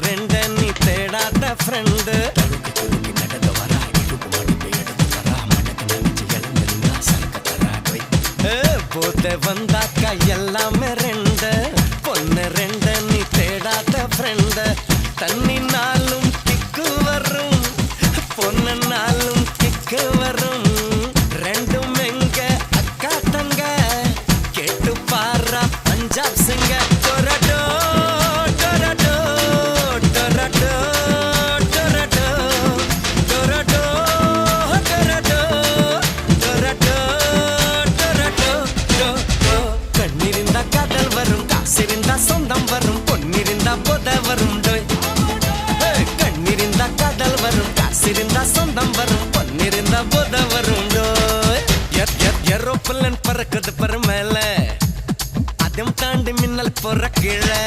ரெண்டு நீ தேடாத ஃப்ரெண்டு போத வந்தாக்கா எல்லாமே ரெண்டு பொண்ணு ரெண்டு நீ தேடாத ஃப்ரெண்டு தண்ணினாலும் கிக்கு வரும் பொண்ணுனாலும் கிக்கு வரும் ரெண்டும் எங்க அக்கா தங்க கேட்டு பாரா பஞ்சாப் சிங்க டொரடோ டொரடோ டொரடோ டொரடோ டொரடோ டொரடோ டொரடோ டொரடோ கண்ணிருந்தா காதல் வரும் காசிருந்தா சொந்தம் வரும் பொன்னிருந்தா போத வரும் கண்ணிருந்தா காதல் வரும் காசிருந்தா சொந்தம் வரும் பொன்னிருந்தா போத வரும் ஏரோப்ளேன் பறக்குது பரு மேல அதும் தாண்டி மின்னல் போற கீழே